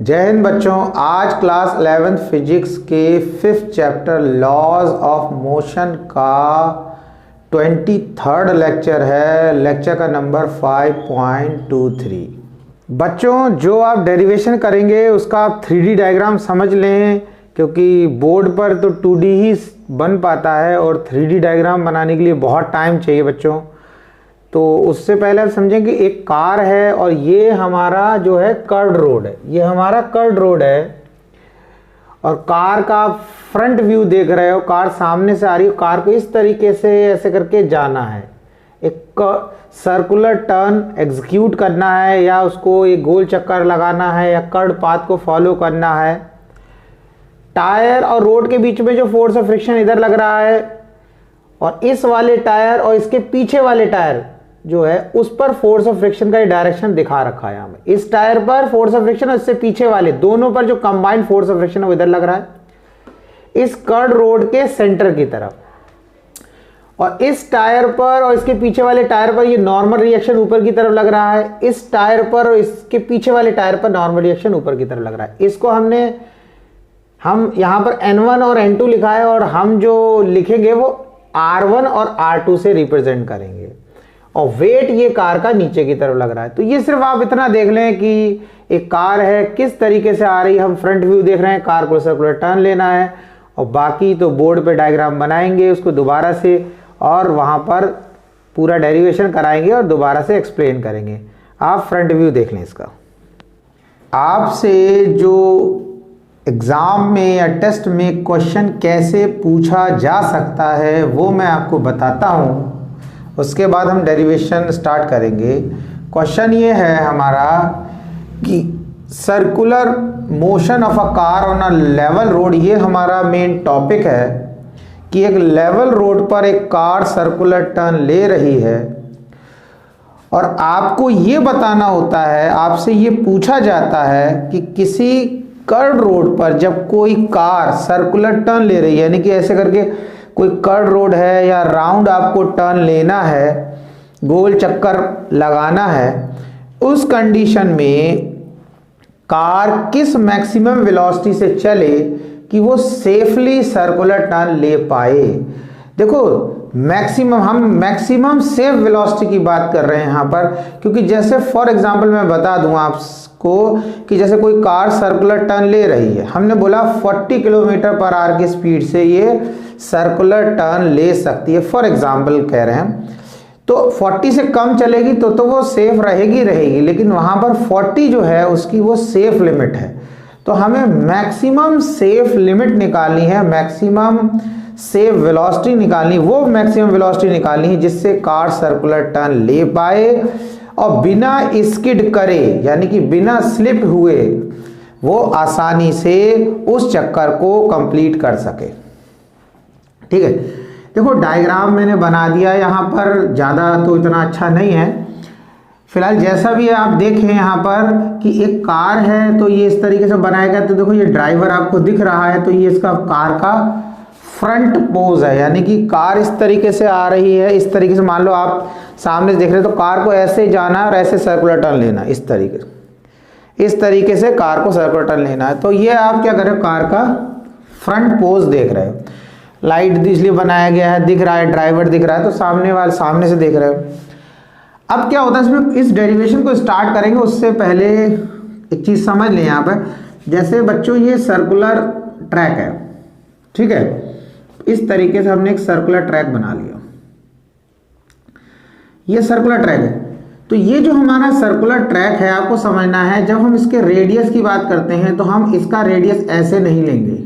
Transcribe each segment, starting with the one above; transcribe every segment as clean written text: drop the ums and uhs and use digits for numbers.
जय हिंद बच्चों। आज क्लास 11th फिजिक्स के 5th chapter laws of motion का 23rd लेक्चर है। लेक्चर का नंबर 5.23। बच्चों जो आप डेरिवेशन करेंगे उसका आप 3D डायग्राम समझ लें, क्योंकि बोर्ड पर तो 2D ही बन पाता है और 3D डायग्राम बनाने के लिए बहुत टाइम चाहिए बच्चों। तो उससे पहले आप समझें कि एक कार है और ये हमारा जो है कर्व्ड रोड है, ये हमारा कर्व्ड रोड है और कार का फ्रंट व्यू देख रहे हो। कार सामने से आ रही है, कार को इस तरीके से ऐसे करके जाना है, एक सर्कुलर टर्न एग्जीक्यूट करना है या उसको एक गोल चक्कर लगाना है या कर्व्ड पाथ को फॉलो करना है। टायर और रोड के बीच में जो फोर्स ऑफ फ्रिक्शन इधर लग रहा है और इस वाले टायर और इसके पीछे वाले टायर जो है उस पर फोर्स ऑफ फ्रिक्शन का डायरेक्शन दिखा रखा है यहाँ में। इस टायर पर फोर्स ऑफ फ्रिक्शन और इससे पीछे वाले दोनों पर जो कंबाइंड फोर्स ऑफ फ्रिक्शन है वो इधर लग रहा है इस कर्व्ड रोड के सेंटर की तरफ, और इस टायर पर और इसके पीछे वाले टायर पर ये नॉर्मल रिएक्शन ऊपर की तरफ लग रहा है। इस टायर पर और इसके पीछे वाले टायर पर नॉर्मल रिएक्शन ऊपर की तरफ लग रहा है। इसको हम यहाँ पर N1 और N2 लिखा है और हम जो लिखेंगे वो R1 और R2 से रिप्रेजेंट करेंगे, और वेट ये कार का नीचे की तरफ लग रहा है। तो ये सिर्फ आप इतना देख लें कि एक कार है किस तरीके से आ रही है, हम फ्रंट व्यू देख रहे हैं, कार को सर्कुलर टर्न लेना है और बाकी तो बोर्ड पे डायग्राम बनाएंगे उसको दोबारा से और वहाँ पर पूरा डेरिवेशन कराएंगे और दोबारा से एक्सप्लेन करेंगे। आप फ्रंट व्यू देख लें इसका। आपसे जो एग्ज़ाम में या टेस्ट में क्वेश्चन कैसे पूछा जा सकता है वो मैं आपको बताता हूँ, उसके बाद हम डेरिवेशन स्टार्ट करेंगे। क्वेश्चन ये है हमारा कि circular motion of a car on a level road, ये हमारा मेन टॉपिक है कि एक लेवल रोड पर एक कार सर्कुलर टर्न ले रही है और आपको ये बताना होता है, आपसे ये पूछा जाता है कि किसी कर्व्ड रोड पर जब कोई कार सर्कुलर टर्न ले रही है, यानी कि ऐसे करके कोई कर्व्ड रोड है या राउंड आपको टर्न लेना है, गोल चक्कर लगाना है, उस कंडीशन में कार किस मैक्सिमम वेलोसिटी से चले कि वो सेफली सर्कुलर टर्न ले पाए। देखो मैक्सिमम, हम मैक्सिमम सेफ वेलोसिटी की बात कर रहे हैं यहाँ पर, क्योंकि जैसे फॉर एग्जांपल मैं बता दूं आपको कि जैसे कोई कार सर्कुलर टर्न ले रही है, हमने बोला 40 किलोमीटर पर आवर की स्पीड से ये सर्कुलर टर्न ले सकती है, फॉर एग्जांपल कह रहे हैं। तो 40 से कम चलेगी तो वो सेफ रहेगी, लेकिन वहाँ पर 40 जो है उसकी वो सेफ लिमिट है। तो हमें मैक्सिमम सेफ लिमिट निकालनी है, मैक्सिमम सेफ वेलोसिटी निकालनी, वो मैक्सिमम वेलोसिटी निकालनी है जिससे कार सर्कुलर टर्न ले पाए और बिना स्किड करे, यानी कि बिना स्लिप हुए वो आसानी से उस चक्कर को कंप्लीट कर सके। ठीक है, देखो डायग्राम मैंने बना दिया यहाँ पर, ज़्यादा तो इतना अच्छा नहीं है फिलहाल। जैसा भी है आप देखें यहाँ पर कि एक कार है तो ये इस तरीके से बनाया गया। तो देखो ये ड्राइवर आपको दिख रहा है, तो ये इसका कार का फ्रंट पोज है, यानी कि कार इस तरीके से आ रही है, इस तरीके से मान लो आप सामने से देख रहे हो तो कार को ऐसे जाना है और ऐसे सर्कुलर टर्न लेना, इस तरीके से कार को सर्कुलर टर्न लेना है। तो ये आप क्या कर रहे हो, कार का फ्रंट पोज देख रहे हो। लाइट इसलिए बनाया गया है, दिख रहा है, ड्राइवर दिख रहा है, तो सामने से देख रहे हो। अब क्या होता है इसमें, इस डेरिवेशन को स्टार्ट करेंगे उससे पहले एक चीज़ समझ लें यहाँ पर। जैसे बच्चों ये सर्कुलर ट्रैक है, ठीक है, इस तरीके से हमने एक सर्कुलर ट्रैक बना लिया, ये सर्कुलर ट्रैक है। तो ये जो हमारा सर्कुलर ट्रैक है आपको समझना है, जब हम इसके रेडियस की बात करते हैं तो हम इसका रेडियस ऐसे नहीं लेंगे,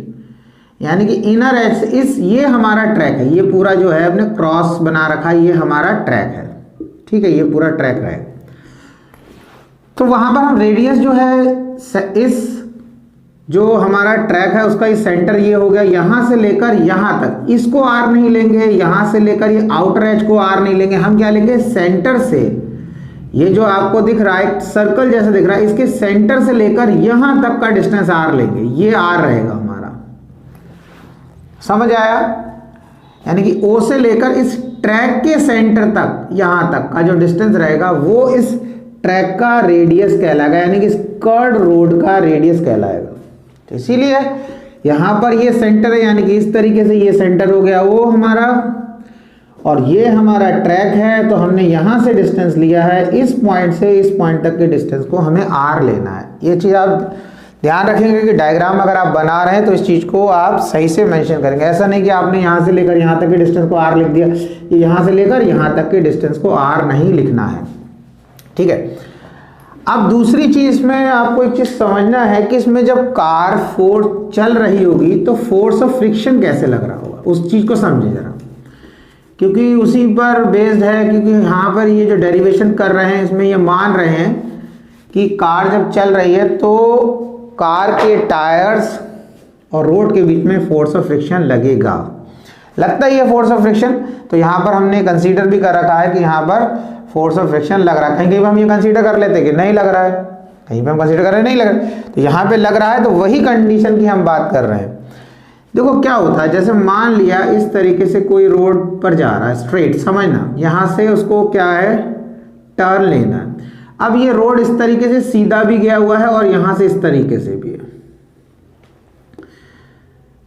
यानी कि इनर एज इस, ये हमारा ट्रैक है, ये पूरा जो है अपने क्रॉस बना रखा है, ये हमारा ट्रैक है, ठीक है, ये पूरा ट्रैक है। तो वहां पर हम रेडियस जो है इस जो हमारा ट्रैक है उसका इस सेंटर ये हो गया, यहां से लेकर यहां तक, इसको आर नहीं लेंगे, यहां से लेकर ये आउटर एज को आर नहीं लेंगे, हम क्या लेंगे सेंटर से, ये जो आपको दिख रहा है सर्कल जैसा दिख रहा है, इसके सेंटर से लेकर यहां तक का डिस्टेंस आर लेंगे, ये आर रहेगा हमारा। समझ आया? यानी कि ओ से लेकर इस ट्रैक के सेंटर तक, यहां तक का जो डिस्टेंस रहेगा वो इस ट्रैक का रेडियस कहलाएगा, यानी कि कर्ड रोड का रेडियस कहलाएगा। तो इसीलिए यहाँ पर ये सेंटर है, यानी कि इस तरीके से ये सेंटर हो गया वो हमारा, और ये हमारा ट्रैक है। तो हमने यहाँ से डिस्टेंस लिया है, इस पॉइंट से इस पॉइंट तक के डिस्टेंस को हमें आर लेना है। ये चीज़ आप ध्यान रखेंगे कि डायग्राम अगर आप बना रहे हैं तो इस चीज़ को आप सही से मेंशन करेंगे। ऐसा नहीं कि आपने यहाँ से लेकर यहाँ तक के डिस्टेंस को आर लिख दिया, ये यहाँ से लेकर यहाँ तक के डिस्टेंस को आर नहीं लिखना है, ठीक है। अब दूसरी चीज़ में आपको एक चीज़ समझना है कि इसमें जब कार फोर्स चल रही होगी तो फोर्स ऑफ फ्रिक्शन कैसे लग रहा होगा, उस चीज़ को समझे जरा, क्योंकि उसी पर बेस्ड है। क्योंकि यहाँ पर ये जो डेरिवेशन कर रहे हैं इसमें ये मान रहे हैं कि कार जब चल रही है तो कार के टायर्स और रोड के बीच में फोर्स ऑफ फ्रिक्शन लगेगा, लगता ही है फोर्स ऑफ फ्रिक्शन। तो यहाँ पर हमने कंसीडर भी कर रखा है कि यहाँ पर फोर्स ऑफ फ्रिक्शन लग रहा है। कहीं कहीं हम ये कंसीडर कर लेते हैं कि नहीं लग रहा है, कहीं पे हम कंसीडर कर रहे हैं नहीं लग रहा है, तो यहाँ पे लग रहा है। तो वही कंडीशन की हम बात कर रहे हैं। देखो क्या होता है, जैसे मान लिया इस तरीके से कोई रोड पर जा रहा है स्ट्रेट, समझना, यहाँ से उसको क्या है टर्न लेना है। अब ये रोड इस तरीके से सीधा भी गया हुआ है और यहाँ से इस तरीके से भी है,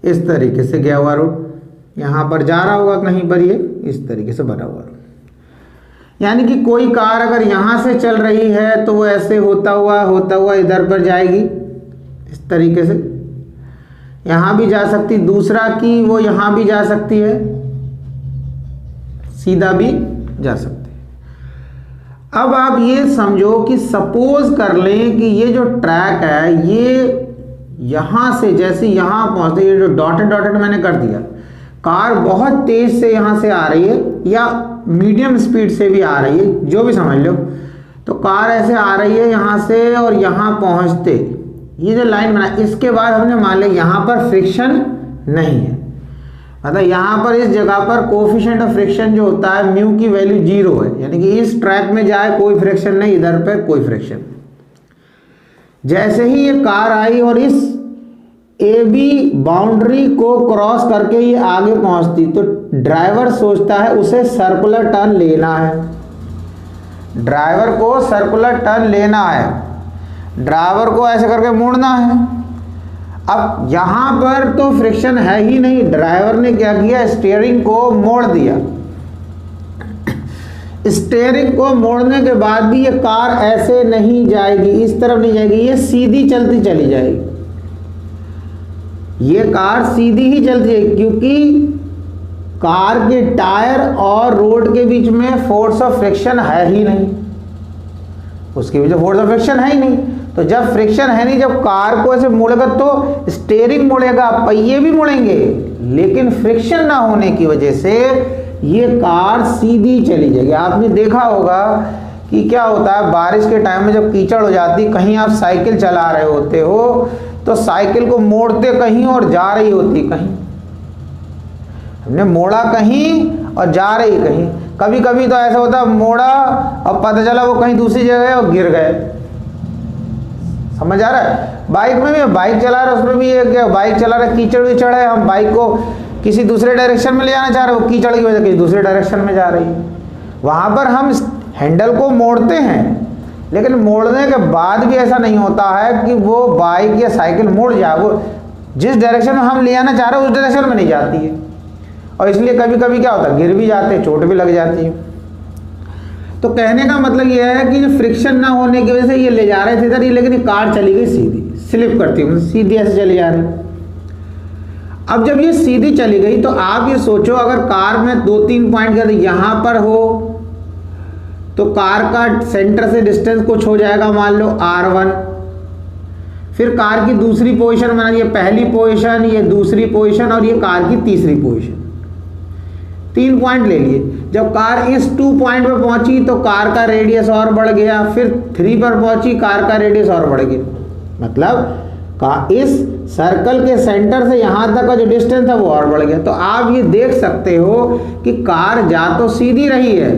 इस तरीके से गया हुआ रोड, यहाँ पर जा रहा होगा कहीं पर, ये इस तरीके से बना हुआ रोड। यानी कि कोई कार अगर यहाँ से चल रही है तो वो ऐसे होता हुआ इधर पर जाएगी, इस तरीके से यहाँ भी जा सकती, दूसरा कि वो यहाँ भी जा सकती है, सीधा भी जा सकती है। अब आप ये समझो कि सपोज कर लें कि ये जो ट्रैक है ये यहाँ से जैसे यहाँ पहुँचते, ये जो डॉटेड डॉटेड मैंने कर दिया, कार बहुत तेज से यहाँ से आ रही है या मीडियम स्पीड से भी आ रही है, जो भी समझ लो। तो कार ऐसे आ रही है यहाँ से और यहाँ पहुँचते ये जो लाइन बना, इसके बाद हमने मान लिया यहाँ पर फ्रिक्शन नहीं है, मतलब यहाँ पर इस जगह पर कोफिशिएंट ऑफ फ्रिक्शन जो होता है म्यू की वैल्यू 0 है, यानी कि इस ट्रैक में जाए कोई फ्रिक्शन नहीं, इधर पे कोई फ्रिक्शन। जैसे ही ये कार आई और इस ए बी बाउंड्री को क्रॉस करके ये आगे पहुंचती, तो ड्राइवर सोचता है उसे सर्कुलर टर्न लेना है, ड्राइवर को सर्कुलर टर्न लेना है, ड्राइवर को ऐसे करके मोड़ना है। अब यहाँ पर तो फ्रिक्शन है ही नहीं, ड्राइवर ने क्या किया, स्टीयरिंग को मोड़ दिया। स्टीयरिंग को मोड़ने के बाद भी ये कार ऐसे नहीं जाएगी, इस तरफ नहीं जाएगी, ये सीधी चलती चली जाएगी, ये कार सीधी ही चलती है, क्योंकि कार के टायर और रोड के बीच में फोर्स ऑफ फ्रिक्शन है ही नहीं, उसके बीच में फोर्स ऑफ फ्रिक्शन है ही नहीं। तो जब फ्रिक्शन है नहीं, जब कार को ऐसे मुड़ेगा तो स्टीयरिंग मुड़ेगा, पहिए भी मुड़ेंगे, लेकिन फ्रिक्शन ना होने की वजह से ये कार सीधी चली जाएगी। आपने देखा होगा कि क्या होता है बारिश के टाइम में जब कीचड़ हो जाती, कहीं आप साइकिल चला रहे होते हो तो साइकिल को मोड़ते कहीं और जा रही होती कहीं, हमने मोड़ा कहीं और जा रही कहीं। कभी कभी तो ऐसा होता है मोड़ा और पता चला वो कहीं दूसरी जगह और गिर गए, समझ आ रहा है। बाइक में भी, बाइक चला रहे उसमें भी ये क्या, बाइक चला रहे कीचड़ विचड़ है, हम बाइक को किसी दूसरे डायरेक्शन में ले जाना चाह रहे हो, कीचड़ की वजह से किसी दूसरे डायरेक्शन में जा रही है, वहाँ पर हम हैंडल को मोड़ते हैं, लेकिन मोड़ने के बाद भी ऐसा नहीं होता है कि वो बाइक या साइकिल मुड़ जाए, वो जिस डायरेक्शन में हम ले जाना चाह रहे हैं उस डायरेक्शन में नहीं जाती है, और इसलिए कभी कभी क्या होता है गिर भी जाते हैं, चोट भी लग जाती है। तो कहने का मतलब ये है कि जो फ्रिक्शन ना होने की वजह से ये ले जा रहे थे इधर, ये लेकिन कार चली गई सीधी, स्लिप करती है, सीधी ऐसे चली जा रही। अब जब ये सीधी चली गई तो आप ये सोचो, अगर कार में 2-3 पॉइंट कर यहाँ पर हो तो कार का सेंटर से डिस्टेंस कुछ हो जाएगा, मान लो R1, फिर कार की दूसरी पोजीशन बना, ये पहली पोजीशन, ये दूसरी पोजीशन और ये कार की तीसरी पोजीशन, 3 पॉइंट ले लिए। जब कार इस 2 पॉइंट पे पहुंची तो कार का रेडियस और बढ़ गया, फिर 3 पर पहुंची कार का रेडियस और बढ़ गया, मतलब इस सर्कल के सेंटर से यहाँ तक का जो डिस्टेंस था वो और बढ़ गया। तो आप ये देख सकते हो कि कार जा तो सीधी रही है,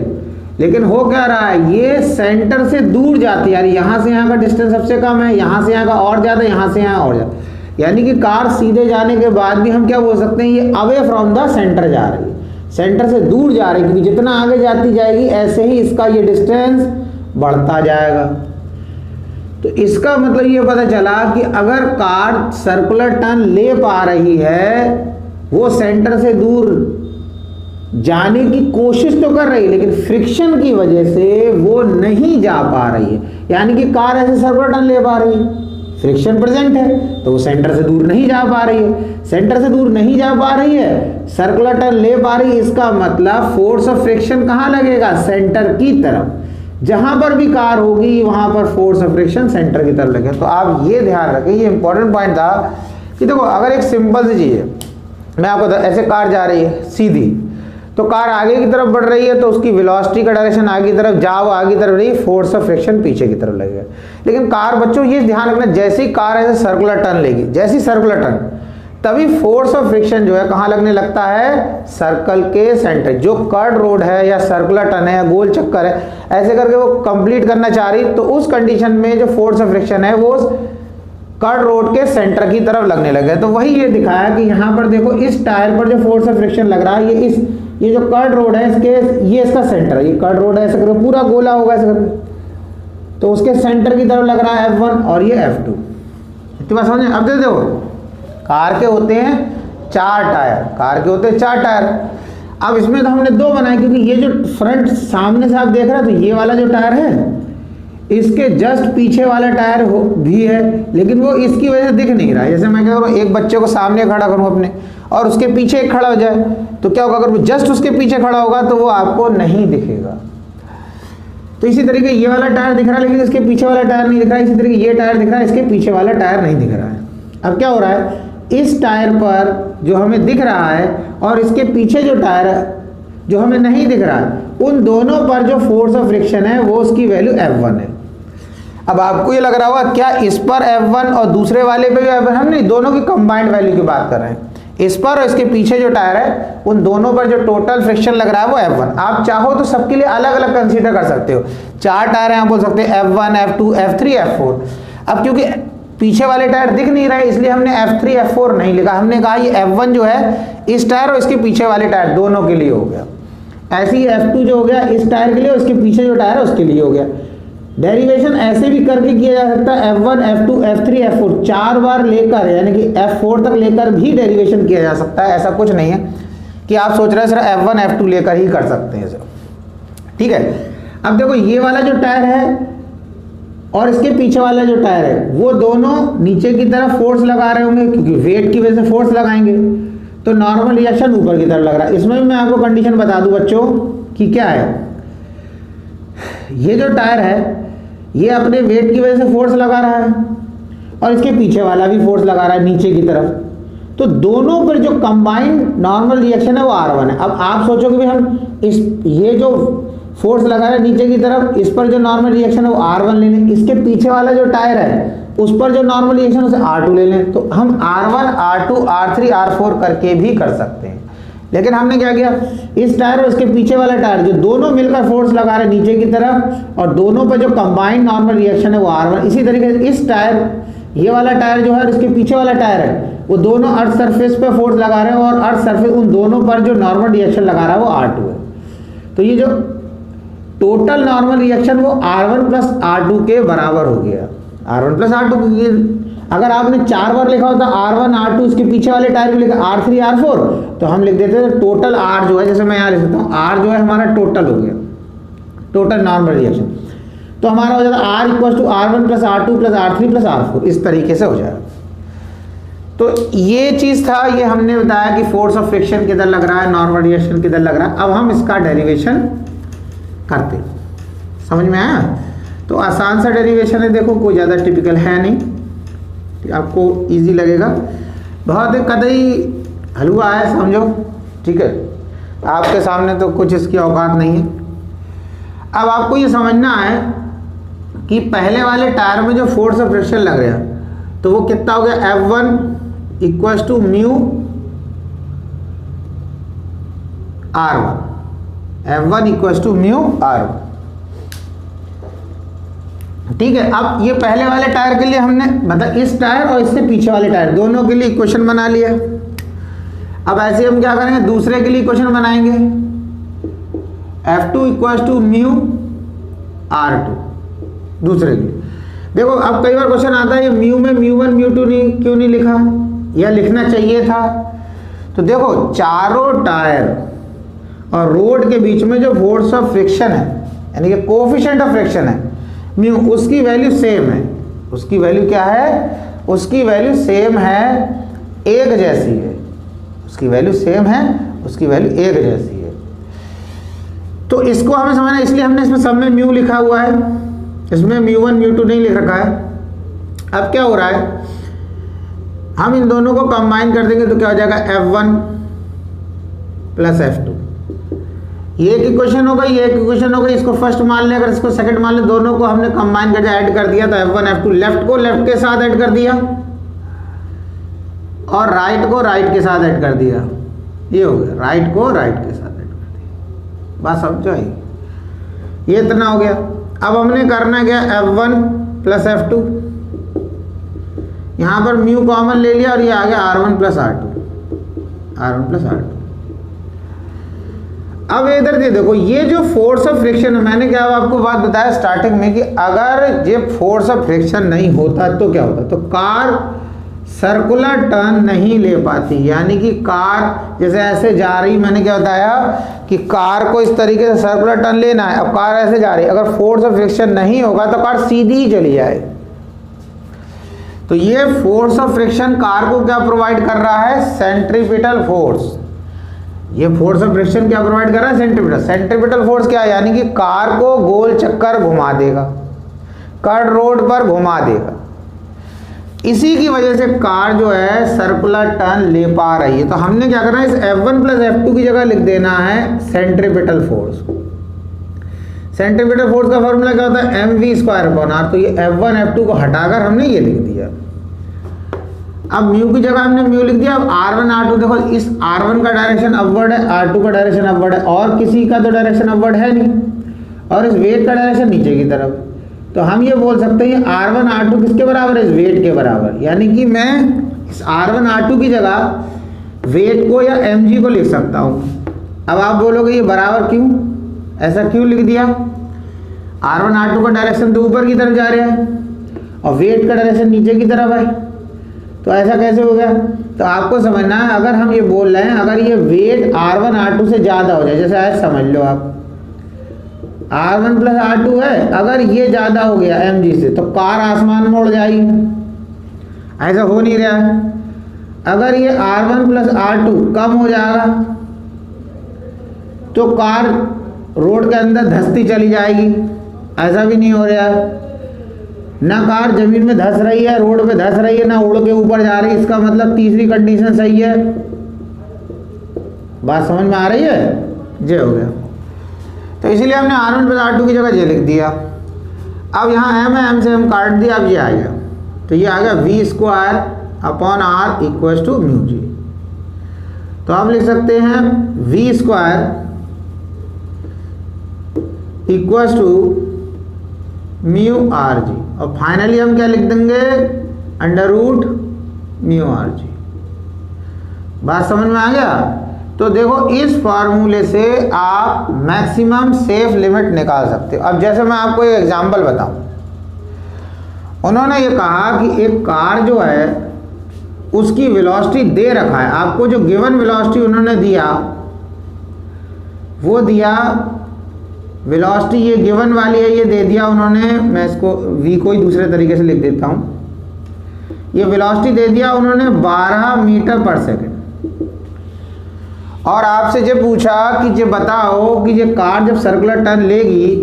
लेकिन हो क्या रहा है, ये सेंटर से दूर जाती है, यानी यहाँ से यहाँ का डिस्टेंस सबसे कम है, यहाँ से यहाँ का और ज़्यादा, यहाँ से यहाँ और ज़्यादा, यानी कि कार सीधे जाने के बाद भी हम क्या बोल सकते हैं, ये अवे फ्रॉम द सेंटर जा रही है, सेंटर से दूर जा रही है, क्योंकि जितना आगे जाती जाएगी ऐसे ही इसका ये डिस्टेंस बढ़ता जाएगा। तो इसका मतलब ये पता चला कि अगर कार सर्कुलर टर्न ले पा रही है, वो सेंटर से दूर जाने की कोशिश तो कर रही है, लेकिन फ्रिक्शन की वजह से वो नहीं जा पा रही है। यानी कि कार ऐसे सर्कुलर टर्न ले पा रही है, फ्रिक्शन प्रेजेंट है, तो वो सेंटर से दूर नहीं जा पा रही है। सेंटर से दूर नहीं जा पा रही है, सर्कुलर टर्न ले पा रही है, इसका मतलब फोर्स ऑफ फ्रिक्शन कहाँ लगेगा? सेंटर की तरफ। जहां पर भी कार होगी वहां पर फोर्स ऑफ फ्रिक्शन सेंटर की तरफ लगेगा। तो आप ये ध्यान रखें, ये इंपॉर्टेंट पॉइंट था कि देखो अगर एक सिंपल सी चीज है, मैं आपको ऐसे कार जा रही है सीधी, तो कार आगे की तरफ बढ़ रही है तो उसकी वेलोसिटी का डायरेक्शन आगे की तरफ, जहाँ आगे की तरफ रही, फोर्स ऑफ फ्रिक्शन पीछे की तरफ लगेगा। लेकिन कार, बच्चों ये ध्यान रखना, जैसे ही कार ऐसे सर्कुलर टर्न लेगी, जैसी सर्कुलर टर्न, तभी फोर्स ऑफ फ्रिक्शन जो है कहाँ लगने लगता है? सर्कल के सेंटर। जो कर्ड रोड है या सर्कुलर टर्न है या गोल चक्कर है, ऐसे करके वो कंप्लीट करना चाह रही, तो उस कंडीशन में जो फोर्स ऑफ फ्रिक्शन है वो कर्ड रोड के सेंटर की तरफ लगने लगे। तो वही ये दिखाया कि यहाँ पर देखो इस टायर पर जो फोर्स ऑफ फ्रिक्शन लग रहा है, ये जो कर्ड रोड है इसके, ये इसका सेंटर है, ये कर्ड रोड है, ऐसे करके पूरा गोला होगा ऐसे करके, तो उसके सेंटर की तरफ लग रहा है F1 और ये F2। इतनी बात समझे? अब देखो कार के होते हैं 4 टायर, कार के होते हैं 4 टायर। अब इसमें तो हमने 2 बनाए, क्योंकि ये जो फ्रंट सामने से आप देख रहे हैं, तो ये वाला जो टायर है इसके जस्ट पीछे वाला टायर भी है, लेकिन वो इसकी वजह से दिख नहीं रहा है। जैसे मैं क्या करूँ, एक बच्चे को सामने खड़ा करूँ अपने और उसके पीछे एक खड़ा हो जाए, तो क्या होगा? अगर वो जस्ट उसके पीछे खड़ा होगा तो वो आपको नहीं दिखेगा। तो इसी तरीके ये वाला टायर दिख रहा है लेकिन इसके पीछे वाला टायर नहीं दिख रहा है, इसी तरीके ये टायर दिख रहा है, इसके पीछे वाला टायर नहीं दिख रहा है। अब क्या हो रहा है, इस टायर पर जो हमें दिख रहा है और इसके पीछे जो टायर है जो हमें नहीं दिख रहा है, उन दोनों पर जो फोर्स ऑफ फ्रिक्शन है वो उसकी वैल्यू F1 है। अब आपको ये लग रहा होगा क्या इस पर F1 और दूसरे वाले पे भी F1? हम नहीं, दोनों की कंबाइंड वैल्यू की बात कर रहे हैं। इस पर और इसके पीछे जो टायर है, उन दोनों पर जो टोटल फ्रिक्शन लग रहा है वो F1। आप चाहो तो सबके लिए अलग अलग कंसीडर कर सकते हो। 4 टायर हैं, आप बोल सकते हैं F1, F2, F3, F4। अब क्योंकि पीछे वाले टायर दिख नहीं रहे, इसलिए हमने F3, F4 नहीं लिखा। हमने कहा ये F1 जो है इस टायर और इसके पीछे वाले टायर दोनों के लिए हो गया। ऐसे ही F2 जो हो गया इस टायर के लिए और इसके पीछे जो टायर है उसके लिए हो गया। डेरिवेशन ऐसे भी करके किया जा सकता है, F1, F2, F3, F4 4 बार लेकर, यानी कि F4 तक लेकर भी डेरिवेशन किया जा सकता है। ऐसा कुछ नहीं है कि आप सोच रहे हैं सिर्फ F1, F2 लेकर ही कर सकते हैं। ठीक है, अब देखो ये वाला जो टायर है और इसके पीछे वाला जो टायर है, वो दोनों नीचे की तरफ फोर्स लगा रहे होंगे, क्योंकि वेट की वजह से फोर्स लगाएंगे, तो नॉर्मल रिएक्शन ऊपर की तरफ लग रहा है। इसमें भी मैं आपको कंडीशन बता दूं बच्चों कि क्या है, ये जो टायर है ये अपने वेट की वजह से फोर्स लगा रहा है और इसके पीछे वाला भी फोर्स लगा रहा है नीचे की तरफ, तो दोनों पर जो कंबाइंड नॉर्मल रिएक्शन है वो R1 है। अब आप सोचोगे भी हम ये जो फोर्स लगा रहा है नीचे की तरफ, इस पर जो नॉर्मल रिएक्शन है वो R1 ले लें, इसके पीछे वाला जो टायर है उस पर जो नॉर्मल रिएक्शन है उसे R2 ले लें, तो हम R1, R2, R3, R4 करके भी कर सकते हैं। लेकिन हमने क्या किया, इस टायर और इसके पीछे वाला टायर जो दोनों मिलकर फोर्स लगा रहे हैं नीचे की तरफ और दोनों पर जो कंबाइंड नॉर्मल रिएक्शन है वो R1। इसी तरीके से इस टायर, ये वाला टायर जो है और इसके पीछे वाला टायर है, वो दोनों अर्थ सरफेस पे फोर्स लगा रहे हैं और अर्थ सरफेस उन दोनों पर जो नॉर्मल रिएक्शन लगा रहा है वो R2 है। तो ये जो टोटल नॉर्मल रिएक्शन वो R1 प्लस R2 के बराबर हो गया। R1 प्लस R2, अगर आपने 4 बार लिखा होता R1, R2, इसके पीछे वाले टायर को लिखा R3, R4, तो हम लिख देते थे टोटल R जो है, जैसे मैं यहाँ लिख सकता हूँ R जो है हमारा टोटल हो गया, टोटल नॉर्मल रिएक्शन, तो हमारा हो जाता R equal to R1 plus R2 plus R3 plus R4, इस तरीके से हो जाएगा। तो ये चीज़ था, ये हमने बताया कि फोर्स ऑफ फ्रिक्शन किधर लग रहा है, नॉर्मल रिएक्शन किधर लग रहा है। अब हम इसका डेरिवेशन करते, समझ में आया? तो आसान सा डेरिवेशन है, देखो कोई ज़्यादा टिपिकल है नहीं, आपको इजी लगेगा, बहुत कतई हलवा है समझो। ठीक है, आपके सामने तो कुछ इसकी औकात नहीं है। अब आपको ये समझना है कि पहले वाले टायर में जो फोर्स ऑफ फ्रिक्शन लग रहा है तो वो कितना हो गया, F1 equal to mu R1, F1 equal to mu R1। ठीक है, अब ये पहले वाले टायर के लिए हमने मतलब इस टायर और इससे पीछे वाले टायर दोनों के लिए इक्वेशन बना लिया। अब ऐसे हम क्या करेंगे, दूसरे के लिए इक्वेशन बनाएंगे, F2 equal to mu R2। दूसरे के लिए। देखो अब कई बार क्वेश्चन आता है ये म्यू में म्यू 1 म्यू 2 नहीं क्यों नहीं लिखा, या लिखना चाहिए था। तो देखो चारों टायर और रोड के बीच में जो फोर्स ऑफ फ्रिक्शन है यानी कि कोएफिशिएंट ऑफ फ्रिक्शन है म्यू, उसकी वैल्यू सेम है। उसकी वैल्यू क्या है, उसकी वैल्यू सेम है, एक जैसी है। उसकी वैल्यू सेम है, उसकी वैल्यू एक जैसी है। तो इसको हमें समझना, इसलिए हमने इसमें सब में म्यू लिखा हुआ है, इसमें म्यू 1 म्यू 2 नहीं लिख रखा है। अब क्या हो रहा है, हम इन दोनों को कंबाइन कर देंगे तो क्या हो जाएगा F1 प्लस F2। ये एक इक्वेशन हो गई, ये एक इक्वेशन हो गई। इसको फर्स्ट मान लें, अगर इसको सेकंड मान लें, दोनों को हमने कंबाइन करके ऐड कर दिया तो F1 F2, लेफ्ट को लेफ्ट के साथ ऐड कर दिया और राइट को राइट के साथ ऐड कर दिया। ये हो गया, राइट को राइट के साथ ऐड कर दिया। बात समझो आई, ये इतना हो गया। अब हमने करना क्या, F1 प्लस F2, यहां पर म्यू कॉमन ले लिया और ये आ गया R1 प्लस R2। अब इधर दे देखो, ये जो फोर्स ऑफ फ्रिक्शन है, मैंने क्या आपको बात बताया स्टार्टिंग में कि अगर ये फोर्स ऑफ फ्रिक्शन नहीं होता तो क्या होता, तो कार सर्कुलर टर्न नहीं ले पाती। यानी कि कार जैसे ऐसे जा रही, मैंने क्या बताया कि कार को इस तरीके से सर्कुलर टर्न लेना है। अब कार ऐसे जा रही है, अगर फोर्स ऑफ फ्रिक्शन नहीं होगा तो कार सीधी ही चली जाए। तो ये फोर्स ऑफ फ्रिक्शन कार को क्या प्रोवाइड कर रहा है, सेंट्रीपिटल फोर्स। ये फोर्स ऑफ फ्रिक्शन क्या प्रोवाइड कर रहा है, सेंट्रीपिटल। सेंट्रीपिटल फोर्स क्या है, यानी कि कार को गोल चक्कर घुमा देगा, कर्ड रोड पर घुमा देगा। इसी की वजह से कार जो है सर्कुलर टर्न ले पा रही है। तो हमने क्या करना है, इस F1 प्लस F2 की जगह लिख देना है सेंट्रीपिटल फोर्स। सेंट्रीपिटल फोर्स का फॉर्मूला क्या होता है, mv²/r। तो ये F1 F2 को हटाकर हमने ये लिख दिया। अब म्यू की जगह हमने म्यू लिख दिया। अब R1 R2 देखो, इस R1 का डायरेक्शन अपवर्ड है, R2 का डायरेक्शन अपवर्ड है, और किसी का तो डायरेक्शन अपवर्ड है नहीं, और इस वेट का डायरेक्शन नीचे की तरफ। तो हम ये बोल सकते हैं R1 R2 किसके बराबर है, इस वेट के बराबर। यानी कि मैं इस R1 R2 की जगह वेट को या mg को लिख सकता हूँ। अब आप बोलोगे ये बराबर क्यों, ऐसा क्यों लिख दिया। R1 R2 का डायरेक्शन तो ऊपर की तरफ जा रहा है और वेट का डायरेक्शन नीचे की तरफ है, तो ऐसा कैसे हो गया। तो आपको समझना है, अगर हम ये बोल रहे हैं अगर ये वेट R1 R2 से ज़्यादा हो जाए, जैसे आज समझ लो आप R1 प्लस R2 है, अगर ये ज़्यादा हो गया mg से तो कार आसमान में उड़ जाएगी, ऐसा हो नहीं रहा है। अगर ये R1 प्लस R2 कम हो जाएगा तो कार रोड के अंदर धंसती चली जाएगी, ऐसा भी नहीं हो रहा है। ना कार जमीन में धंस रही है, रोड पे धंस रही है, ना उड़ के ऊपर जा रही है। इसका मतलब तीसरी कंडीशन सही है। बात समझ में आ रही है, ये हो गया। तो इसीलिए हमने R1 प्लस R2 की जगह ये लिख दिया। अब यहाँ m है, m से m काट दिया, अब ये आ गया, तो ये आ गया v²/r इक्वल टू μg। तो आप लिख सकते हैं v² इक्वल टू μrg, और फाइनली हम क्या लिख देंगे, √μrg। बात समझ में आ गया। तो देखो इस फार्मूले से आप मैक्सिमम सेफ लिमिट निकाल सकते हो। अब जैसे मैं आपको एक एग्जांपल बताऊं, उन्होंने ये कहा कि एक कार जो है उसकी वेलोसिटी दे रखा है, आपको जो गिवन वेलोसिटी उन्होंने दिया वो दिया, वेलोसिटी ये गिवन वाली है, ये दे दिया उन्होंने। मैं इसको v को ही दूसरे तरीके से लिख देता हूँ। ये वेलोसिटी दे दिया उन्होंने 12 मीटर पर सेकंड, और आपसे ये पूछा कि ये बताओ कि ये कार जब सर्कुलर टर्न लेगी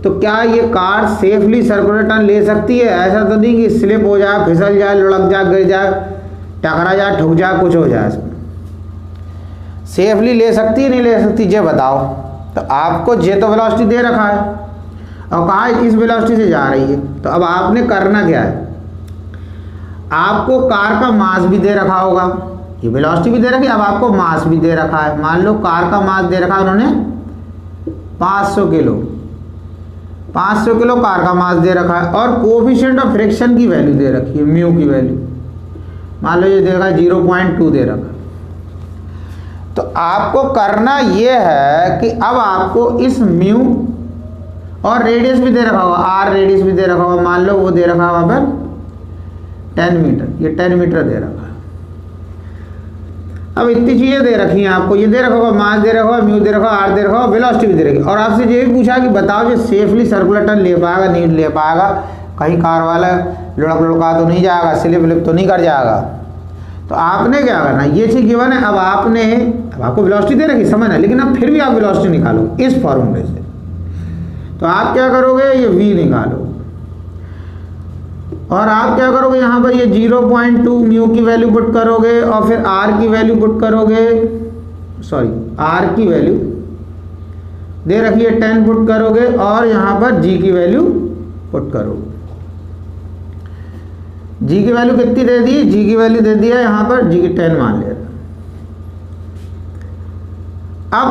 तो क्या ये कार सेफली सर्कुलर टर्न ले सकती है। ऐसा तो नहीं कि स्लिप हो जाए, फिसल जाए, लुढ़क जाए, गिर जाए, टकरा जाए, ठुक जाए, कुछ हो जाए। इसमें सेफली ले सकती है नहीं ले सकती, ये बताओ। तो आपको जे तो वेलोसिटी दे रखा है और कहा इस वेलोसिटी से जा रही है। तो अब आपने करना क्या है, आपको कार का मास भी दे रखा होगा, ये वेलोसिटी भी दे रखी है, अब आपको मास भी दे रखा है। मान लो कार का मास दे रखा है उन्होंने 500 किलो, 500 किलो कार का मास दे रखा है, और कोएफिशिएंट ऑफ फ्रिक्शन की वैल्यू दे रखी है, म्यू की वैल्यू मान लो ये दे रखा है 0.2 दे रखा है। तो आपको करना ये है कि अब आपको इस म्यू और रेडियस भी दे रखा होगा, आर रेडियस भी दे रखा होगा, मान लो वो दे रखा होगा पर 10 मीटर, ये 10 मीटर दे रखा है। अब इतनी चीज़ें दे रखी हैं आपको, ये दे रखा होगा, मास दे रखा होगा, म्यू दे रखा होगा, आर दे रखा होगा, वेलोसिटी भी दे रखी, और आपसे ये भी पूछा कि बताओ जो सेफली सर्कुलर टर्न ले पाएगा नहीं ले पाएगा, कहीं कार वाला लुढ़का तो नहीं जाएगा, स्लिप तो नहीं कर जाएगा। तो आपने क्या करना, ये चीज़ गिवन है, अब आपको वेलोसिटी दे रखी समझ है, लेकिन अब फिर भी आप वेलोसिटी निकालो इस फॉर्मूले से। तो आप क्या करोगे, ये v निकालो और आप क्या करोगे, यहाँ पर ये 0.2 म्यू की वैल्यू पुट करोगे और फिर r की वैल्यू पुट करोगे, सॉरी r की वैल्यू दे रखी है 10 पुट करोगे और यहाँ पर g की वैल्यू पुट करोगे। g की वैल्यू कितनी दे दी, g की वैल्यू दे दिया यहाँ पर g की 10 मान लिया। अब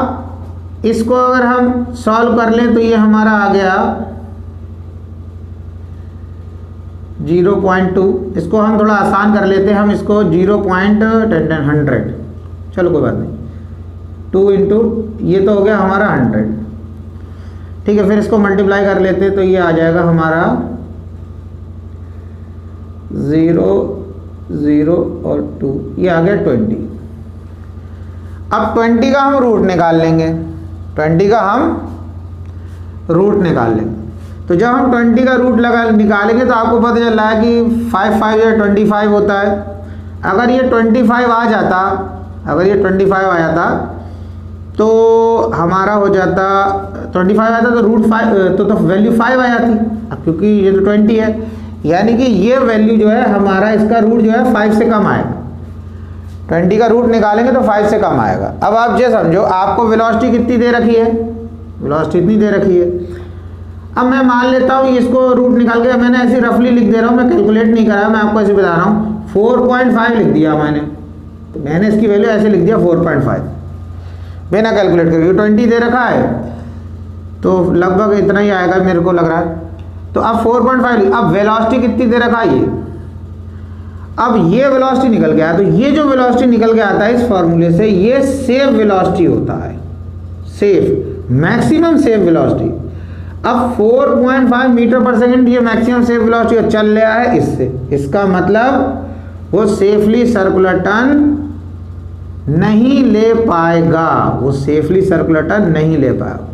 इसको अगर हम सॉल्व कर लें तो ये हमारा आ गया 0.2, इसको हम थोड़ा आसान कर लेते हैं, हम इसको 0.100, चलो कोई बात नहीं, 2 इंटू ये तो हो गया हमारा 100, ठीक है। फिर इसको मल्टीप्लाई कर लेते हैं तो ये आ जाएगा हमारा 0, 0 और 2, ये आ गया 20। अब 20 का हम रूट निकाल लेंगे, 20 का हम रूट निकाल लेंगे। तो जब हम 20 का रूट निकालेंगे तो आपको पता चल रहा है कि 5 5 या 25 होता है। अगर ये 25 आ जाता, अगर ये 25 आ जाता तो हमारा हो जाता 25 आता तो रूट 5 तो वैल्यू 5 आ जाती। अब क्योंकि ये तो 20 है, यानी कि ये वैल्यू जो है हमारा, इसका रूट जो है 5 से कम आएगा। 20 का रूट निकालेंगे तो 5 से कम आएगा। अब आप ये समझो, आपको वेलोसिटी कितनी दे रखी है, वेलोसिटी इतनी दे रखी है। अब मैं मान लेता हूँ इसको रूट निकाल के, मैंने ऐसे रफली लिख दे रहा हूँ, मैं कैलकुलेट नहीं कराया, मैं आपको ऐसे बता रहा हूँ। 4.5 लिख दिया मैंने, तो मैंने इसकी वैल्यू ऐसे लिख दिया 4.5 बिना कैलकुलेट करके। 20 दे रखा है तो लगभग इतना ही आएगा मेरे को लग रहा है। तो अब 4.5, अब वेलोसिटी कितनी दे रखा है ये, अब ये वेलोसिटी निकल गया। तो ये जो वेलोसिटी निकल के आता है इस फॉर्मूले से, ये सेफ वेलोसिटी होता है, सेफ मैक्सिमम सेफ वेलोसिटी। अब 4.5 मीटर पर सेकंड ये मैक्सिमम सेफ वेलोसिटी चल रहा है इससे, इसका मतलब वो सेफली सर्कुलर टर्न नहीं ले पाएगा, वो सेफली सर्कुलर टर्न नहीं ले पाएगा,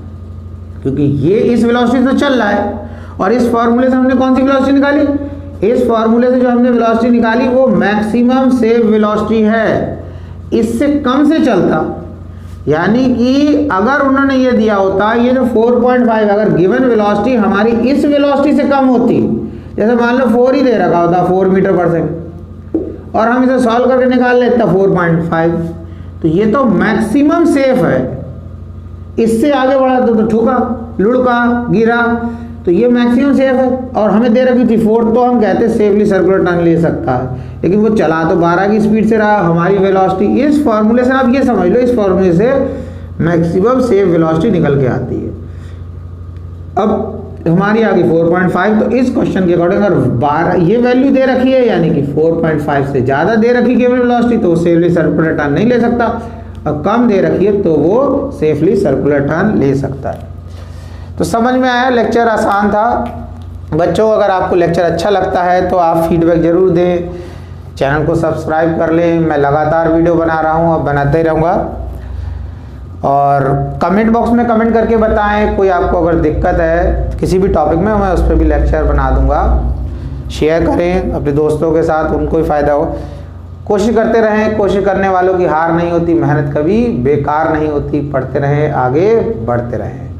क्योंकि ये इस वेलोसिटी से चल रहा है। और इस फॉर्मूले से हमने कौन सी वेलोसिटी निकाली, इस फॉर्मूले से जो हमने वेलोसिटी निकाली वो मैक्सिमम सेफ वेलोसिटी है, इससे कम से चलता। यानी कि अगर उन्होंने ये दिया होता, ये जो 4.5 अगर गिवन वेलोसिटी हमारी इस वेलोसिटी से कम होती, जैसे मान लो 4 ही दे रखा होता 4 मीटर पर सेकंड, और हम इसे सॉल्व करके निकाल लेते 4.5, तो ये तो मैक्सिमम सेफ है। इससे आगे बढ़ा तो ठुका, लुढ़का, गिरा, तो ये मैक्सिमम सेफ है। और हमें दे रखी थी 4, तो हम कहते सेफली सर्कुलर टर्न ले सकता है, लेकिन वो चला तो 12 की स्पीड से रहा। हमारी वेलोसिटी इस फॉर्मूले से, आप ये समझ लो, इस फॉर्मूले से मैक्सिमम सेफ वेलोसिटी निकल के आती है। अब हमारी आ गई 4.5, तो इस क्वेश्चन के अकॉर्डिंग अगर 12 ये वैल्यू दे रखी है, यानी कि 4.5 से ज़्यादा दे रखी है वेलोसिटी, तो वो सेफली सर्कुलर टर्न नहीं ले सकता, और कम दे रखी है तो वो सेफली सर्कुलर टर्न ले सकता है। तो समझ में आया, लेक्चर आसान था बच्चों। अगर आपको लेक्चर अच्छा लगता है तो आप फीडबैक ज़रूर दें, चैनल को सब्सक्राइब कर लें। मैं लगातार वीडियो बना रहा हूँ, अब बनाते ही रहूँगा। और कमेंट बॉक्स में कमेंट करके बताएं, कोई आपको अगर दिक्कत है किसी भी टॉपिक में, मैं उस पर भी लेक्चर बना दूँगा। शेयर करें अपने दोस्तों के साथ, उनको भी फ़ायदा हो। कोशिश करते रहें, कोशिश करने वालों की हार नहीं होती, मेहनत कभी बेकार नहीं होती। पढ़ते रहें, आगे बढ़ते रहें।